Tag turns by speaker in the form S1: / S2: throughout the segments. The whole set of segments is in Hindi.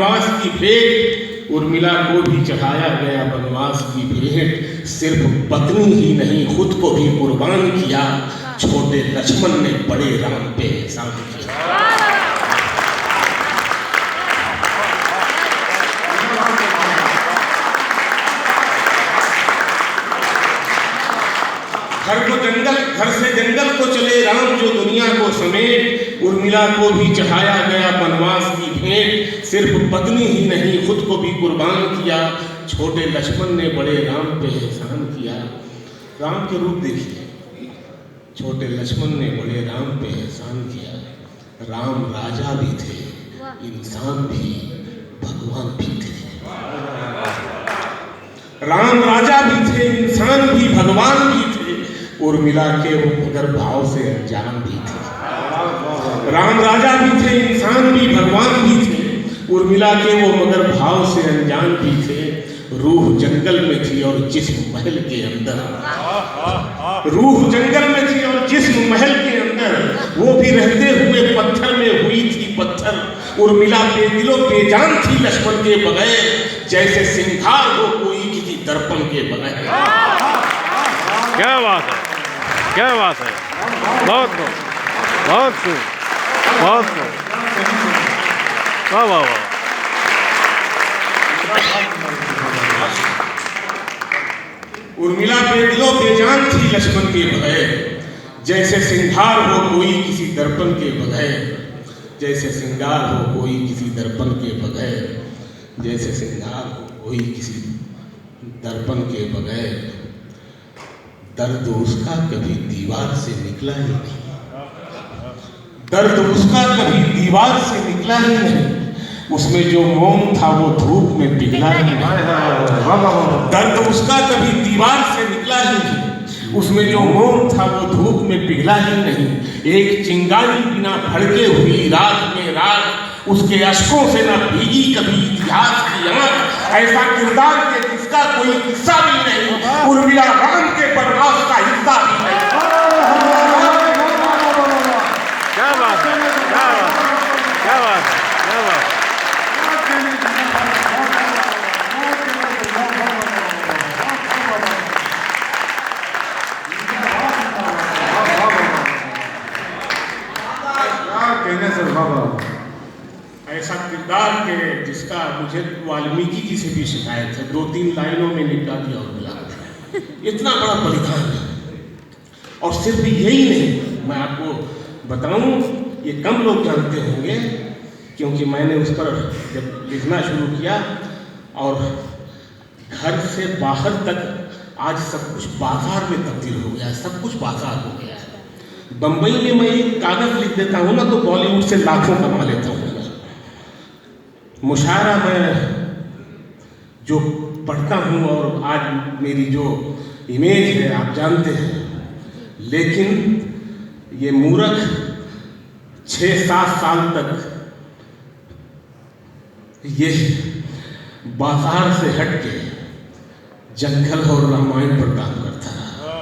S1: बनवास की भेंट, उर्मिला को भी चढ़ाया गया बनवास की भेंट। सिर्फ पत्नी ही नहीं खुद को भी कुर्बान किया, छोटे लक्ष्मण ने बड़े राम पे एहसान किया। घर से जंगल को चले राम जो दुनिया को समेट, उर्मिला को भी चढ़ाया गया बनवास की भेंट। सिर्फ पत्नी ही नहीं खुद को भी कुर्बान किया, छोटे लक्ष्मण ने बड़े राम पे एहसान किया। राम के रूप देखिए, छोटे लक्ष्मण ने बड़े राम पे एहसान किया। राम राजा भी थे, इंसान भी, भगवान भी थे। राम राजा भी थे, इंसान भी, भगवान भी थे। उर्मिला के वो मगर भाव से अनजान भी थे। राम राजा भी थे, इंसान भी, भगवान भी थे। उर्मिला के वो मगर भाव से अनजान भी थे। रूह जंगल में थी और जिस्म महल के अंदर, रूह जंगल में थी और जिस्म महल के अंदर। वो भी रहते हुए पत्थर में हुई थी पत्थर। उर्मिला बेदिलो बेजान थी लक्ष्मण के बगैर, जैसे सिंगार हो कोई किसी दर्पण के बगैर।
S2: क्या बात है, क्या बात है, बहुत खूब, बहुत खूब, बहुत खूब, वाह वाह वाह।
S1: उर्मिला बेदिलो बेजान थी लक्ष्मण के बगैर, जैसे सिंगार हो कोई किसी दर्पण के बगैर। जैसे सिंगार हो कोई किसी दर्पण के बगैर, जैसे सिंगार हो कोई किसी दर्पण के बगैर। दर्द उसका कभी दीवार से निकला ही नहीं, दर्द उसका कभी दीवार से निकला ही नहीं। उसमें जो मोम था वो धूप में पिघला ही नहीं। दर्द उसका कभी दीवार से निकला ही नहीं, उसमें जो मोम था वो धूप में पिघला ही नहीं। एक चिंगारी बिना भड़के हुई रात में रात, उसके अश्कों से न भीगी कभी इतिहास की आंख। ऐसा किरदार के जिसका कोई किस्सा भी नहीं, उर्मिला राम के बनवास का हिस्सा भी नहीं।
S2: क्या बात है, क्या बात है, क्या बात है, क्या बात है।
S1: ऐसा किरदार के जिसका मुझे वाल्मीकि जी से भी शिकायत है, 2-3 लाइनों में निपटा दिया उर्मिला। इतना बड़ा बलिदान है। और सिर्फ यही नहीं, मैं आपको बताऊं, ये कम लोग जानते होंगे, क्योंकि मैंने उस पर जब लिखना शुरू किया और घर से बाहर तक आज सब कुछ बाजार में तब्दील हो गया है, सब कुछ बाजार हो गया है। बम्बई में मैं एक कागज लिख देता हूँ ना तो बॉलीवुड से लाखों कमा लेता हूँ। मुशायरा मैं जो पढ़ता हूँ और आज मेरी जो इमेज है आप जानते हैं, लेकिन ये मूर्ख 6-7 साल तक ये बाजार से हट के जंगल और रामायण पर काम करता रहा,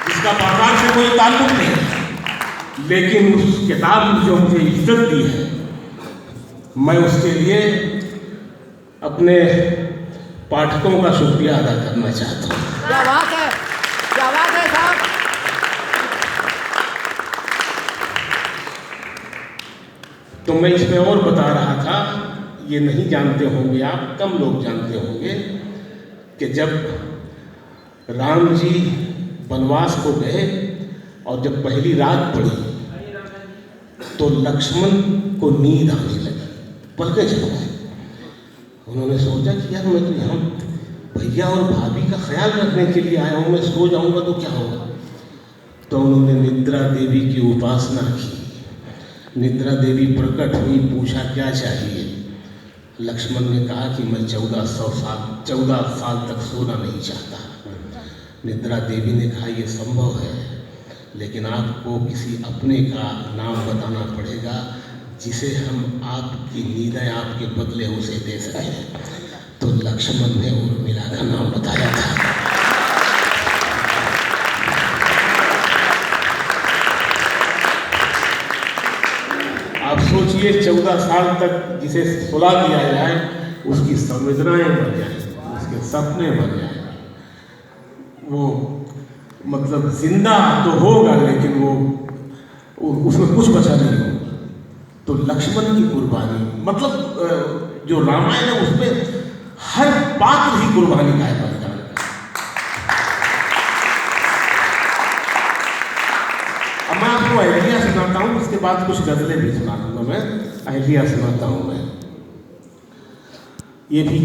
S1: जिसका बाजार से कोई ताल्लुक नहीं। लेकिन उस किताब ने जो मुझे इज्जत दी है, मैं उसके लिए अपने पाठकों का शुक्रिया अदा करना चाहता हूँ।
S3: क्या बात है, क्या बात है साहब।
S1: तो मैं इसमें और बता रहा था, ये नहीं जानते होंगे आप, कम लोग जानते होंगे कि जब राम जी वनवास को गए और जब पहली रात पड़ी तो लक्ष्मण को नींद आने लगी, पलकें झपक गई। उन्होंने सोचा कि यार मैं तो यहाँ भैया और भाभी का ख्याल रखने के लिए आया हूँ, मैं सो जाऊँगा तो क्या होगा। तो उन्होंने निद्रा देवी की उपासना की। निद्रा देवी प्रकट हुई, पूछा क्या चाहिए। लक्ष्मण ने कहा कि मैं 14 साल तक सोना नहीं चाहता। निद्रा देवी ने कहा यह संभव है, लेकिन आपको किसी अपने का नाम बताना पड़ेगा जिसे हम आपकी नींदें आपके बदले उसे दे सकें। तो लक्ष्मण ने उर्मिला का नाम बताया था। आप सोचिए 14 साल तक जिसे सुला दिया जाए उसकी संवेदनाएं मर जाए, उसके सपने मर जाए, वो मतलब जिंदा तो होगा लेकिन वो उसमें कुछ बचा नहीं होगा। तो लक्ष्मण की कुर्बानी मतलब जो रामायण है उसमें हर पात्र ही कुर्बानी का है बलिदान। अब मैं आपको अहलिया सुनाता हूँ, उसके बाद कुछ गजलें भी सुना दूंगा। मैं अहलिया सुनाता हूँ मैं, ये भी